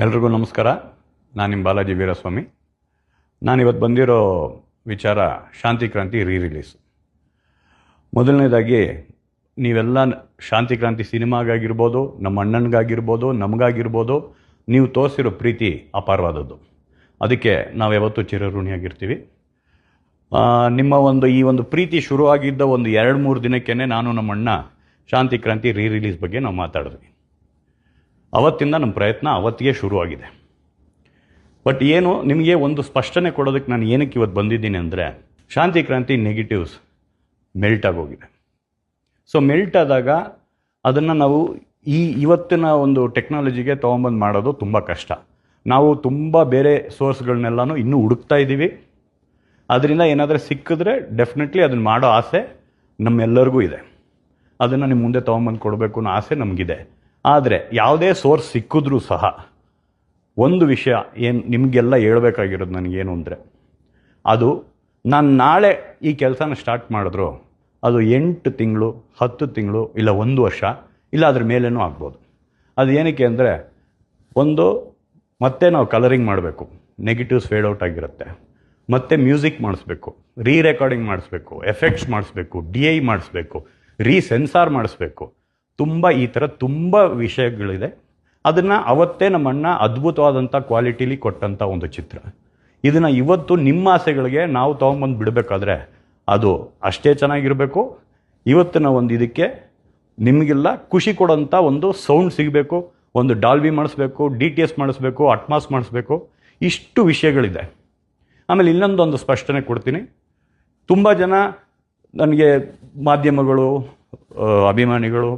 ಎಲ್ರಿಗೂ ನಮಸ್ಕಾರ. ನಾನು ನಿಮ್ಮ ಬಾಲಾಜಿ ವೀರಸ್ವಾಮಿ. ನಾನಿವತ್ತು ಬಂದಿರೋ ವಿಚಾರ ಶಾಂತಿ ಕ್ರಾಂತಿ ರಿಲೀಸ್. ಮೊದಲನೇದಾಗಿ ನೀವೆಲ್ಲ ಶಾಂತಿ ಕ್ರಾಂತಿ ಸಿನಿಮಾಗಾಗಿರ್ಬೋದು, ನಮ್ಮ ಅಣ್ಣನಿಗಾಗಿರ್ಬೋದು, ನಮಗಾಗಿರ್ಬೋದು, ನೀವು ತೋರಿಸಿರೋ ಪ್ರೀತಿ ಅಪಾರವಾದದ್ದು. ಅದಕ್ಕೆ ನಾವು ಯಾವತ್ತೂ ಚಿರಋಣಿಯಾಗಿರ್ತೀವಿ. ನಿಮ್ಮ ಈ ಒಂದು ಪ್ರೀತಿ ಶುರುವಾಗಿದ್ದ ಒಂದು 2-3 ದಿನಕ್ಕೇ ನಾನು ನಮ್ಮ ಅಣ್ಣ ಶಾಂತಿ ಕ್ರಾಂತಿ ರಿಲೀಸ್ ಬಗ್ಗೆ ನಾವು ಮಾತಾಡಿದ್ವಿ. ಅವತ್ತಿಂದ ನಮ್ಮ ಪ್ರಯತ್ನ ಅವತ್ತಿಗೆ ಶುರುವಾಗಿದೆ. ಬಟ್ ಏನು ನಿಮಗೆ ಒಂದು ಸ್ಪಷ್ಟನೆ ಕೊಡೋದಕ್ಕೆ ನಾನು ಏನಕ್ಕೆ ಇವತ್ತು ಬಂದಿದ್ದೀನಿ ಅಂದರೆ, ಶಾಂತಿ ಕ್ರಾಂತಿ ನೆಗೆಟಿವ್ಸ್ ಮೆಲ್ಟ್ ಆಗೋಗಿದೆ. ಸೊ ಮೆಲ್ಟ್ ಆದಾಗ ಅದನ್ನು ನಾವು ಇವತ್ತಿನ ಒಂದು ಟೆಕ್ನಾಲಜಿಗೆ ತೊಗೊಂಬಂದು ಮಾಡೋದು ತುಂಬ ಕಷ್ಟ. ನಾವು ತುಂಬ ಬೇರೆ ಸೋರ್ಸ್ಗಳನ್ನೆಲ್ಲನೂ ಇನ್ನೂ ಹುಡುಕ್ತಾ ಇದ್ದೀವಿ. ಅದರಿಂದ ಏನಾದರೂ ಸಿಕ್ಕಿದ್ರೆ ಡೆಫಿನೆಟ್ಲಿ ಅದನ್ನು ಮಾಡೋ ಆಸೆ ನಮ್ಮೆಲ್ಲರಿಗೂ ಇದೆ. ಅದನ್ನು ನಿಮ್ಮ ಮುಂದೆ ತೊಗೊಂಬಂದು ಕೊಡಬೇಕು ಅನ್ನೋ ಆಸೆ ನಮಗಿದೆ. ಆದರೆ ಯಾವುದೇ ಸೋರ್ಸ್ ಸಿಕ್ಕಿದ್ರೂ ಸಹ ಒಂದು ವಿಷಯ ಏನು ನಿಮಗೆಲ್ಲ ಹೇಳ್ಬೇಕಾಗಿರೋದು ನನಗೇನು ಅಂದರೆ, ಅದು ನಾನು ನಾಳೆ ಈ ಕೆಲಸನ ಸ್ಟಾರ್ಟ್ ಮಾಡಿದ್ರು ಅದು 8 ತಿಂಗಳು, 10 ತಿಂಗಳು, ಇಲ್ಲ 1 ವರ್ಷ, ಇಲ್ಲ ಅದ್ರ ಮೇಲೇನೂ ಆಗ್ಬೋದು. ಅದು ಏನಕ್ಕೆ ಅಂದರೆ, ಮತ್ತೆ ನಾವು ಕಲರಿಂಗ್ ಮಾಡಬೇಕು, ನೆಗೆಟಿವ್ಸ್ ಫೇಡ್ ಔಟ್ ಆಗಿರುತ್ತೆ, ಮತ್ತು ಮ್ಯೂಸಿಕ್ ಮಾಡಿಸ್ಬೇಕು, ರೆಕಾರ್ಡಿಂಗ್ ಮಾಡಿಸ್ಬೇಕು, ಎಫೆಕ್ಟ್ಸ್ ಮಾಡಿಸ್ಬೇಕು, DI ಮಾಡಿಸ್ಬೇಕು, ಸೆನ್ಸಾರ್ ಮಾಡಿಸ್ಬೇಕು, ಈ ಥರ ತುಂಬ ವಿಷಯಗಳಿದೆ. ಅದನ್ನು ಅವತ್ತೇ ನಮ್ಮ ಅಣ್ಣ ಅದ್ಭುತವಾದಂಥ ಕ್ವಾಲಿಟಿಲಿ ಕೊಟ್ಟಂಥ ಒಂದು ಚಿತ್ರ. ಇದನ್ನು ಇವತ್ತು ನಿಮ್ಮ ಆಸೆಗಳಿಗೆ ನಾವು ತೊಗೊಂಬಂದು ಬಿಡಬೇಕಾದ್ರೆ ಅದು ಅಷ್ಟೇ ಚೆನ್ನಾಗಿರಬೇಕು. ಇವತ್ತಿನ ಒಂದು ಇದಕ್ಕೆ ನಿಮಗೆಲ್ಲ ಖುಷಿ ಕೊಡೋಂಥ ಒಂದು ಸೌಂಡ್ ಸಿಗಬೇಕು, ಒಂದು ಡಾಲ್ಬಿ ಮಾಡಿಸ್ಬೇಕು, DTS ಮಾಡಿಸ್ಬೇಕು, ಅಟ್ಮಾಸ್ ಮಾಡಿಸ್ಬೇಕು, ಇಷ್ಟು ವಿಷಯಗಳಿದೆ. ಆಮೇಲೆ ಇನ್ನೊಂದೊಂದು ಸ್ಪಷ್ಟನೆ ಕೊಡ್ತೀನಿ. ತುಂಬ ಜನ ನನಗೆ ಮಾಧ್ಯಮಗಳು, ಅಭಿಮಾನಿಗಳು,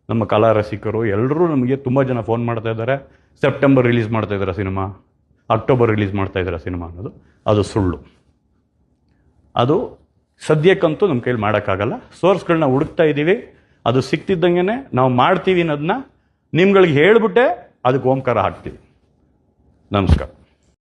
ನಮ್ಮ ಕಲಾ ರಸಿಕರು ಎಲ್ಲರೂ ನಮಗೆ ತುಂಬ ಜನ ಫೋನ್ ಮಾಡ್ತಾ ಇದ್ದಾರೆ. ಸೆಪ್ಟೆಂಬರ್ ರಿಲೀಸ್ ಮಾಡ್ತಾಯಿದ್ದಾರೆ ಸಿನಿಮಾ, ಅಕ್ಟೋಬರ್ ರಿಲೀಸ್ ಮಾಡ್ತಾಯಿದ್ದಾರೆ ಸಿನಿಮಾ ಅನ್ನೋದು ಅದು ಸುಳ್ಳು. ಅದು ಸದ್ಯಕ್ಕಂತೂ ನಮ್ಮ ಕೈಲಿ ಮಾಡೋಕ್ಕಾಗಲ್ಲ. ಸೋರ್ಸ್ಗಳನ್ನ ಹುಡುಕ್ತಾ ಇದ್ದೀವಿ. ಅದು ಸಿಕ್ತಿದ್ದಂಗೆ ನಾವು ಮಾಡ್ತೀವಿ ಅನ್ನೋದನ್ನ ನಿಮ್ಗಳಿಗೆ ಹೇಳ್ಬಿಟ್ಟೆ ಅದಕ್ಕೆ ಓಂಕಾರ ಹಾಕ್ತೀವಿ. ನಮಸ್ಕಾರ.